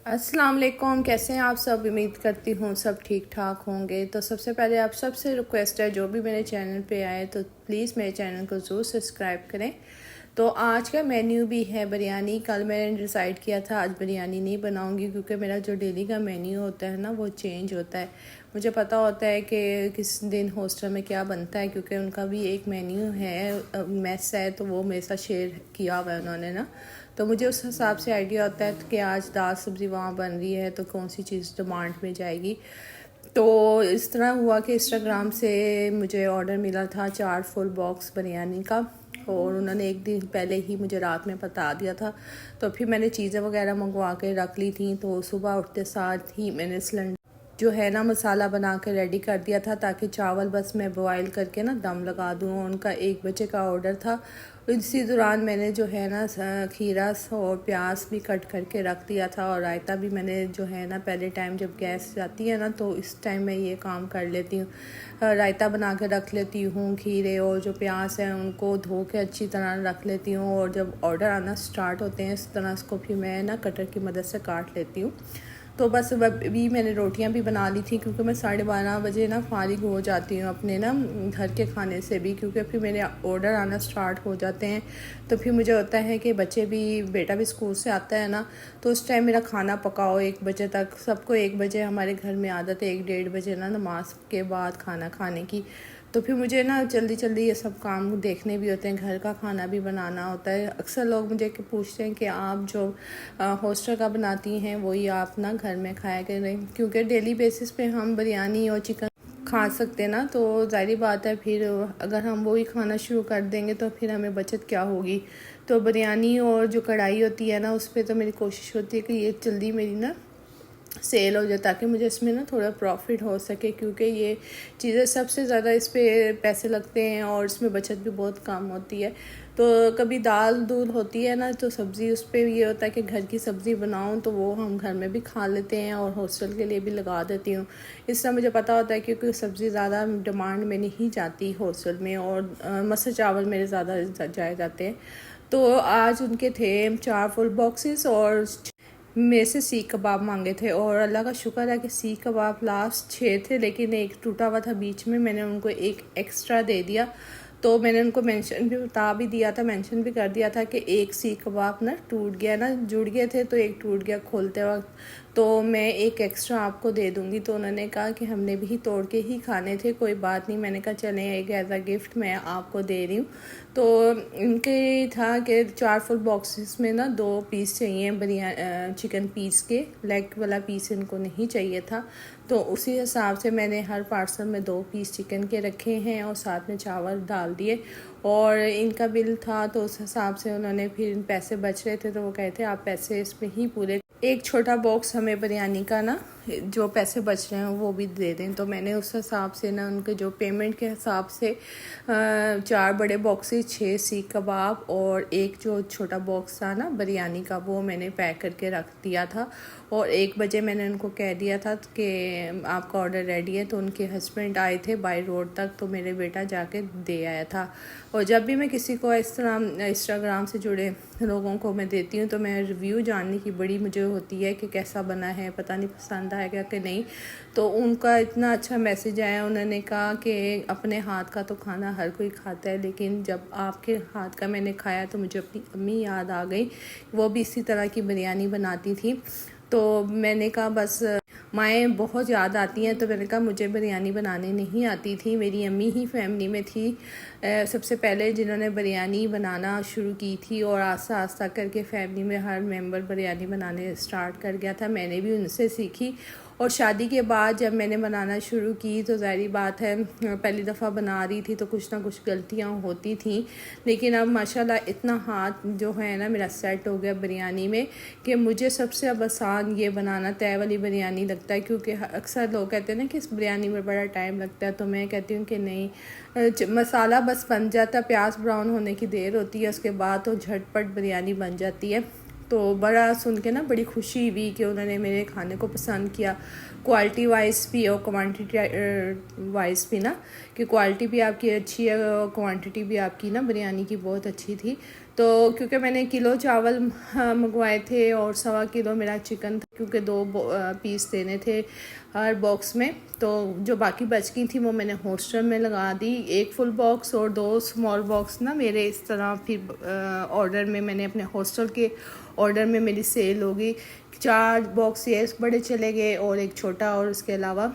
अस्सलाम वालेकुम। कैसे हैं आप सब? उम्मीद करती हूँ सब ठीक ठाक होंगे। तो सबसे पहले आप सबसे रिक्वेस्ट है, जो भी मेरे चैनल पे आए तो प्लीज़ मेरे चैनल को ज़रूर सब्सक्राइब करें। तो आज का मेन्यू भी है बिरयानी। कल मैंने डिसाइड किया था आज बिरयानी नहीं बनाऊंगी, क्योंकि मेरा जो डेली का मेन्यू होता है ना वो चेंज होता है। मुझे पता होता है कि किस दिन हॉस्टल में क्या बनता है, क्योंकि उनका भी एक मेन्यू है, मेस है, तो वो मेरे साथ शेयर किया हुआ है उन्होंने ना। तो मुझे उस हिसाब से आइडिया होता है कि आज दाल सब्ज़ी वहाँ बन रही है तो कौन सी चीज़ डिमांड में जाएगी। तो इस तरह हुआ कि इंस्टाग्राम से मुझे ऑर्डर मिला था 4 फुल बॉक्स बिरयानी का, और उन्होंने एक दिन पहले ही मुझे रात में बता दिया था। तो फिर मैंने चीज़ें वगैरह मंगवा के रख ली थी। तो सुबह उठते साथ ही मैंने सिलेंडर जो है ना मसाला बना के रेडी कर दिया था, ताकि चावल बस मैं बॉयल करके ना दम लगा दूँ। उनका 1 बजे का ऑर्डर था। इसी दौरान मैंने जो है ना खीरा और प्याज भी कट करके रख दिया था, और रायता भी मैंने जो है ना पहले टाइम जब गैस जाती है ना तो इस टाइम मैं ये काम कर लेती हूँ, रायता बना के रख लेती हूँ। खीरे और जो प्याज हैं उनको धो के अच्छी तरह रख लेती हूँ, और जब ऑर्डर आना स्टार्ट होते हैं इस तरह इसको फिर मैं ना कटर की मदद से काट लेती हूँ। तो बस अभी मैंने रोटियां भी बना ली थी, क्योंकि मैं 12:30 बजे ना फारिग हो जाती हूँ अपने ना घर के खाने से भी, क्योंकि फिर मेरे ऑर्डर आना स्टार्ट हो जाते हैं। तो फिर मुझे होता है कि बेटा भी स्कूल से आता है ना, तो उस टाइम मेरा खाना पकाओ 1 बजे तक। सबको 1 बजे हमारे घर में आदत है 1-1:30 बजे ना नमाज के बाद खाना खाने की। तो फिर मुझे ना जल्दी जल्दी ये सब काम देखने भी होते हैं, घर का खाना भी बनाना होता है। अक्सर लोग मुझे पूछते हैं कि आप जो हॉस्टल का बनाती हैं वही आप ना घर में खाया करें, क्योंकि डेली बेसिस पे हम बिरयानी और चिकन खा सकते ना। तो ज़ाहिर बात है फिर अगर हम वही खाना शुरू कर देंगे तो फिर हमें बचत क्या होगी। तो बिरयानी और जो कढ़ाई होती है ना उस पर तो मेरी कोशिश होती है कि ये जल्दी मेरी ना सेल हो जाए, ताकि मुझे इसमें ना थोड़ा प्रॉफिट हो सके, क्योंकि ये चीज़ें सबसे ज़्यादा इस पे पैसे लगते हैं और इसमें बचत भी बहुत कम होती है। तो कभी दाल दूल होती है ना तो सब्ज़ी उस पर ये होता है कि घर की सब्ज़ी बनाऊं तो वो हम घर में भी खा लेते हैं और हॉस्टल के लिए भी लगा देती हूँ। इस तरह मुझे पता होता है क्योंकि सब्ज़ी ज़्यादा डिमांड में नहीं जाती हॉस्टल में, और मसूर चावल मेरे ज़्यादा जाए जाते हैं। तो आज उनके थे 4 फुल बॉक्सेस, और मेरे से सीख कबाब मांगे थे, और अल्लाह का शुक्र है कि सीख कबाब लास्ट 6 थे, लेकिन एक टूटा हुआ था बीच में, मैंने उनको एक एक्स्ट्रा दे दिया। तो मैंने उनको मेंशन भी बता भी दिया था, मेंशन भी कर दिया था कि एक सीख कबाब ना टूट गया ना, जुड़ गए थे तो एक टूट गया खोलते वक्त, तो मैं एक एक्स्ट्रा आपको दे दूंगी। तो उन्होंने कहा कि हमने भी तोड़ के ही खाने थे, कोई बात नहीं। मैंने कहा चलें एक एज अ गिफ्ट मैं आपको दे रही हूँ। तो इनके था कि 4 फुल बॉक्सेस में ना 2 पीस चाहिए बिरयानी चिकन पीस के, लेग वाला पीस इनको नहीं चाहिए था। तो उसी हिसाब से मैंने हर पार्सल में 2 पीस चिकन के रखे हैं और साथ में चावल डाल दिए। और इनका बिल था तो उस हिसाब से उन्होंने फिर पैसे बच रहे थे तो वो कहते आप पैसे इसमें ही पूरे एक छोटा बॉक्स हमें बिरयानी का ना जो पैसे बच रहे हैं वो भी दे दें। तो मैंने उस हिसाब से ना उनके जो पेमेंट के हिसाब से 4 बड़े बॉक्सेस 6 सीख कबाब और एक जो छोटा बॉक्स था ना बिरयानी का वो मैंने पैक करके रख दिया था। और 1 बजे मैंने उनको कह दिया था कि आपका ऑर्डर रेडी है। तो उनके हस्बैंड आए थे बाई रोड तक, तो मेरे बेटा जाके दे आया था। और जब भी मैं किसी को इस तरह इंस्टाग्राम से जुड़े लोगों को मैं देती हूँ तो मैं रिव्यू जानने की बड़ी मुझे होती है कि कैसा बना है, पता नहीं पसंद आएगा कि नहीं। तो उनका इतना अच्छा मैसेज आया, उन्होंने कहा कि अपने हाथ का तो खाना हर कोई खाता है, लेकिन जब आपके हाथ का मैंने खाया तो मुझे अपनी अम्मी याद आ गई, वो भी इसी तरह की बिरयानी बनाती थी। तो मैंने कहा बस माएँ बहुत याद आती हैं। तो मैंने कहा मुझे बिरयानी बनाने नहीं आती थी, मेरी अम्मी ही फैमिली में थी सबसे पहले जिन्होंने बिरयानी बनाना शुरू की थी, और आस्ता आस्ता करके फैमिली में हर मेंबर बिरयानी बनाने स्टार्ट कर गया था। मैंने भी उनसे सीखी। और शादी के बाद जब मैंने बनाना शुरू की तो ज़ाहिर बात है पहली दफ़ा बना रही थी तो कुछ ना कुछ गलतियाँ होती थी, लेकिन अब माशाल्लाह इतना हाथ जो है ना मेरा सेट हो गया बिरयानी में कि मुझे सबसे अब आसान ये बनाना तय वाली बिरयानी लगता है। क्योंकि अक्सर लोग कहते हैं ना कि इस बिरयानी में बड़ा टाइम लगता है, तो मैं कहती हूँ कि नहीं, मसाला बस बन जाता है, प्याज ब्राउन होने की देर होती है, उसके बाद तो झटपट बिरयानी बन जाती है। तो बड़ा सुन के ना बड़ी खुशी हुई कि उन्होंने मेरे खाने को पसंद किया, क्वालिटी वाइज भी और क्वांटिटी वाइज भी ना, कि क्वालिटी भी आपकी अच्छी है और क्वांटिटी भी आपकी ना बिरयानी की बहुत अच्छी थी। तो क्योंकि मैंने किलो चावल मंगवाए थे और 1.25 किलो मेरा चिकन था, क्योंकि 2 पीस देने थे हर बॉक्स में। तो जो बाकी बच गई थी वो मैंने हॉस्टल में लगा दी, 1 फुल बॉक्स और 2 स्मॉल बॉक्स ना मेरे इस तरह फिर ऑर्डर में मैंने अपने हॉस्टल के ऑर्डर में मेरी सेल होगी। 4 बॉक्स ये बड़े चले गए और 1 छोटा, और उसके अलावा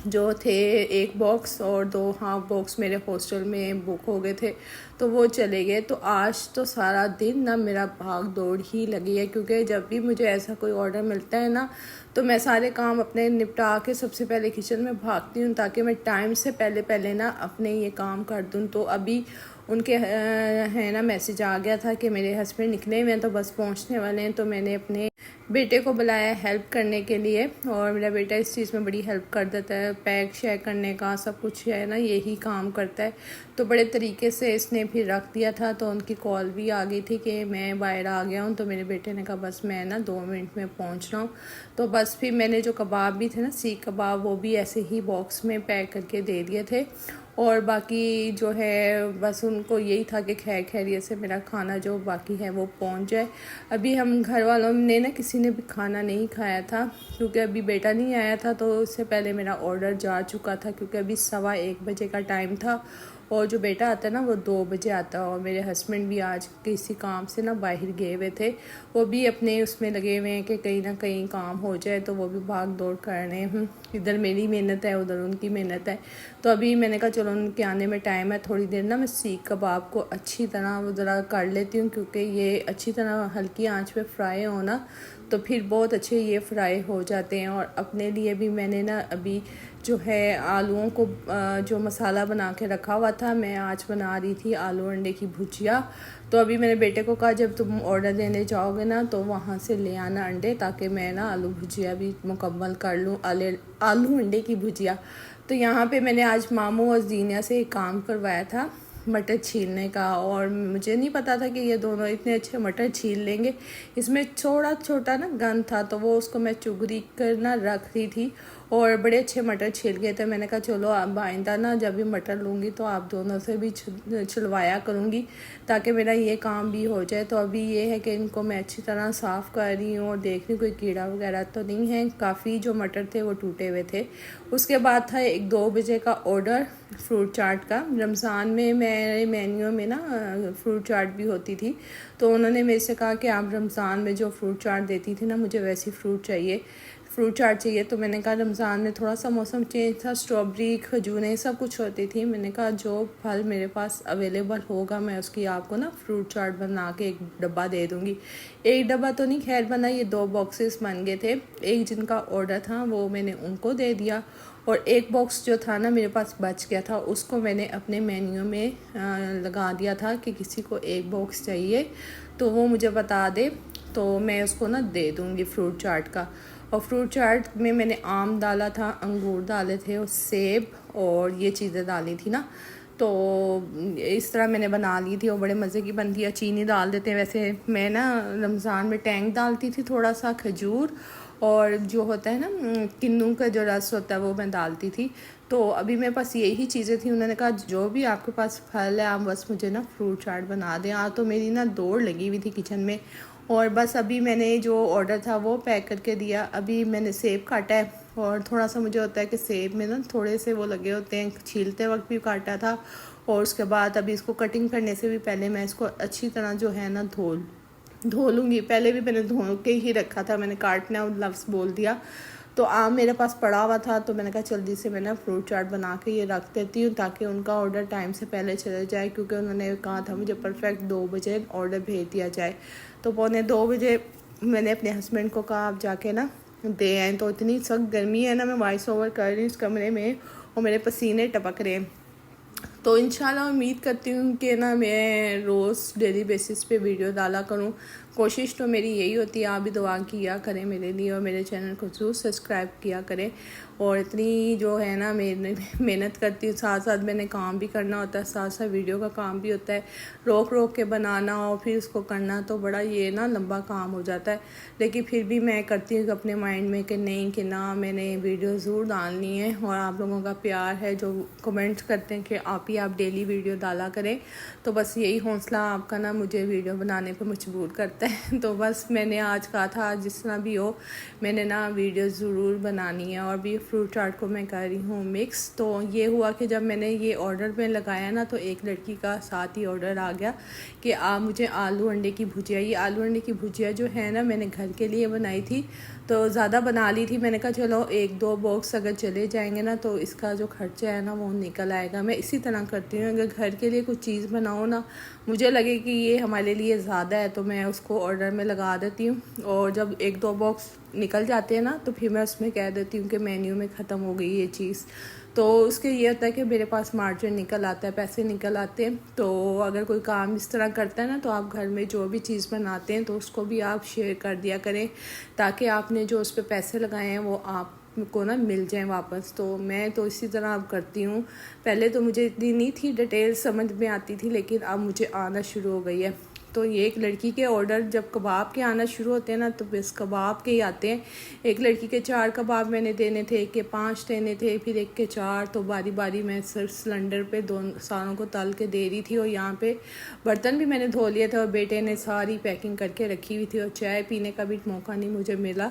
जो थे 1 बॉक्स और 2 हाफ बॉक्स मेरे हॉस्टल में बुक हो गए थे, तो वो चले गए। तो आज तो सारा दिन ना मेरा भाग दौड़ ही लगी है, क्योंकि जब भी मुझे ऐसा कोई ऑर्डर मिलता है ना, तो मैं सारे काम अपने निपटा के सबसे पहले किचन में भागती हूँ, ताकि मैं टाइम से पहले पहले ना अपने ये काम कर दूँ। तो अभी उनके है ना मैसेज आ गया था कि मेरे हस्बैंड निकले हुए हैं, तो बस पहुँचने वाले हैं। तो मैंने अपने बेटे को बुलाया हेल्प करने के लिए, और मेरा बेटा इस चीज़ में बड़ी हेल्प कर देता है, पैक शैक करने का सब कुछ है ना यही काम करता है। तो बड़े तरीके से इसने फिर रख दिया था। तो उनकी कॉल भी आ गई थी कि मैं बाहर आ गया हूँ, तो मेरे बेटे ने कहा बस मैं ना 2 मिनट में पहुँच रहा हूँ। तो बस फिर मैंने जो कबाब भी थे ना सीख कबाब, वो भी ऐसे ही बॉक्स में पैक करके दे दिए थे। और बाकी जो है बस उनको यही था कि खैर खैरियत से मेरा खाना जो बाकी है वो पहुंच जाए। अभी हम घर वालों ने ना किसी ने भी खाना नहीं खाया था, क्योंकि अभी बेटा नहीं आया था, तो उससे पहले मेरा ऑर्डर जा चुका था, क्योंकि अभी 1:15 बजे का टाइम था, और जो बेटा आता है ना वो 2 बजे आता है। और मेरे हस्बैंड भी आज किसी काम से ना बाहर गए हुए थे, वो भी अपने उसमें लगे हुए हैं कि कहीं ना कहीं काम हो जाए, तो वो भी भाग दौड़ कर रहे हैं। इधर मेरी मेहनत है, उधर उनकी मेहनत है। तो अभी मैंने कहा चलो उनके आने में टाइम है, थोड़ी देर ना मैं सीख कबाब को अच्छी तरह ज़रा कर लेती हूँ, क्योंकि ये अच्छी तरह हल्की आंच पे फ्राई हो ना, तो फिर बहुत अच्छे ये फ्राई हो जाते हैं। और अपने लिए भी मैंने ना अभी जो है आलूओं को जो मसाला बना के रखा हुआ था, मैं आज बना रही थी आलू अंडे की भुजिया। तो अभी मैंने बेटे को कहा जब तुम ऑर्डर देने जाओगे ना, तो वहाँ से ले आना अंडे, ताकि मैं ना आलू भुजिया भी मुकम्मल कर लूँ, आलू अंडे की भुजिया। तो यहाँ पे मैंने आज मामू और जीनिया से एक काम करवाया था मटर छीलने का, और मुझे नहीं पता था कि ये दोनों इतने अच्छे मटर छील लेंगे। इसमें थोड़ा छोटा ना गंद था, तो वो उसको मैं चुगरी कर ना रख रही थी, और बड़े अच्छे मटर छील गए थे। मैंने कहा चलो अब आइंदा ना जब भी मटर लूँगी तो आप दोनों से भी छिलवाया करूँगी, ताकि मेरा ये काम भी हो जाए। तो अभी ये है कि इनको मैं अच्छी तरह साफ़ कर रही हूँ और देख रही हूँ कोई कीड़ा वगैरह तो नहीं है। काफ़ी जो मटर थे वो टूटे हुए थे। उसके बाद था 1-2 बजे का ऑर्डर फ्रूट चाट का। रमज़ान में मेरे मेन्यू में ना फ्रूट चाट भी होती थी, तो उन्होंने मेरे से कहा कि आप रमज़ान में जो फ्रूट चाट देती थी ना, मुझे वैसी फ्रूट चाट चाहिए। तो मैंने कहा रमज़ान में थोड़ा सा मौसम चेंज था, स्ट्रॉबेरी खजूरें सब कुछ होती थी। मैंने कहा जो फल मेरे पास अवेलेबल होगा मैं उसकी आपको ना फ्रूट चाट बना के 1 डब्बा दे दूँगी। 1 डब्बा तो नहीं खैर बना, ये 2 बॉक्सेस बन गए थे। एक जिनका ऑर्डर था वो मैंने उनको दे दिया, और 1 बॉक्स जो था ना मेरे पास बच गया था, उसको मैंने अपने मेन्यू में लगा दिया था कि किसी को 1 बॉक्स चाहिए तो वो मुझे बता दे, तो मैं उसको ना दे दूँगी फ्रूट चाट का। और फ्रूट चाट में मैंने आम डाला था, अंगूर डाले थे, और सेब और ये चीज़ें डाली थी ना। तो इस तरह मैंने बना ली थी और बड़े मज़े की बनती है। चीनी डाल देते हैं, वैसे मैं ना रमज़ान में टैंग डालती थी, थोड़ा सा खजूर, और जो होता है ना किन्नू का जो रस होता है वो मैं डालती थी। तो अभी मेरे पास यही चीज़ें थी। उन्होंने कहा जो भी आपके पास फल है आप बस मुझे ना फ्रूट चाट बना दें। तो मेरी ना दौड़ लगी हुई थी किचन में, और बस अभी मैंने जो ऑर्डर था वो पैक करके दिया। अभी मैंने सेब काटा है, और थोड़ा सा मुझे होता है कि सेब में ना थोड़े से वो लगे होते हैं, छीलते वक्त भी काटा था, और उसके बाद अभी इसको कटिंग करने से भी पहले मैं इसको अच्छी तरह जो है ना धो लूँगी। पहले भी मैंने धो के ही रखा था, मैंने काटना लफ्ज़ बोल दिया। तो आम मेरे पास पड़ा हुआ था, तो मैंने कहा जल्दी से मैं ना फ्रूट चाट बना के ये रख देती हूँ, ताकि उनका ऑर्डर टाइम से पहले चले जाए, क्योंकि उन्होंने कहा था मुझे परफेक्ट 2 बजे ऑर्डर भेज दिया जाए। तो 1:45 बजे मैंने अपने हस्बैंड को कहा आप जाके ना दे आए। तो इतनी सख्त गर्मी है ना, मैं वॉइस ओवर कर रही हूँ इस कमरे में, और मेरे पसीने टपक रहे हैं। तो इंशाल्लाह उम्मीद करती हूँ कि ना मैं रोज़ डेली बेसिस पे वीडियो डाला करूँ। कोशिश तो मेरी यही होती है, आप भी दुआ किया करें मेरे लिए और मेरे चैनल को ज़रूर सब्सक्राइब किया करें। और इतनी जो है ना मेहनत करती हूँ, साथ साथ मैंने काम भी करना होता है, साथ साथ वीडियो का काम भी होता है, रोक रोक के बनाना और फिर उसको करना तो बड़ा ये ना लंबा काम हो जाता है। लेकिन फिर भी मैं करती हूँ अपने माइंड में कि नहीं कि ना मैंने वीडियो ज़रूर डालनी है। और आप लोगों का प्यार है जो कमेंट्स करते हैं कि आप डेली वीडियो डाला करें, तो बस यही हौसला आपका ना मुझे वीडियो बनाने पर मजबूर करता है। तो बस मैंने आज कहा था जिस तरह भी हो मैंने ना वीडियो ज़रूर बनानी है। और भी फ्रूट चाट को मैं कर रही हूँ मिक्स। तो ये हुआ कि जब मैंने ये ऑर्डर में लगाया ना तो एक लड़की का साथ ही ऑर्डर आ गया कि आप मुझे आलू अंडे की भुजिया, ये आलू अंडे की भुजिया जो है ना मैंने घर के लिए बनाई थी, तो ज़्यादा बना ली थी। मैंने कहा चलो 1-2 बॉक्स अगर चले जाएंगे ना तो इसका जो खर्चा है ना वो निकल आएगा। मैं इसी तरह करती हूँ, अगर घर के लिए कुछ चीज़ बनाओ ना मुझे लगे कि ये हमारे लिए ज़्यादा है तो मैं उसको ऑर्डर में लगा देती हूँ। और जब 1-2 बॉक्स निकल जाते हैं ना तो फिर मैं उसमें कह देती हूँ कि मेन्यू में ख़त्म हो गई ये चीज़। तो उसके ये होता है कि मेरे पास मार्जिन निकल आता है, पैसे निकल आते हैं। तो अगर कोई काम इस तरह करता है ना तो आप घर में जो भी चीज़ बनाते हैं तो उसको भी आप शेयर कर दिया करें, ताकि आपने जो उस पर पैसे लगाए हैं वो आप को ना मिल जाए वापस। तो मैं तो इसी तरह अब करती हूँ। पहले तो मुझे इतनी नहीं थी डिटेल समझ में आती थी, लेकिन अब मुझे आना शुरू हो गई है। तो ये एक लड़की के ऑर्डर जब कबाब के आना शुरू होते हैं ना तो बस कबाब के ही आते हैं। एक लड़की के 4 कबाब मैंने देने थे, एक के 5 देने थे, फिर एक के 4। तो बारी बारी मैं सिर्फ सिलेंडर पे दोनों सारों को तल के दे रही थी। और यहाँ पे बर्तन भी मैंने धो लिए थे और बेटे ने सारी पैकिंग करके रखी हुई थी। और चाय पीने का भी मौका नहीं मुझे मिला।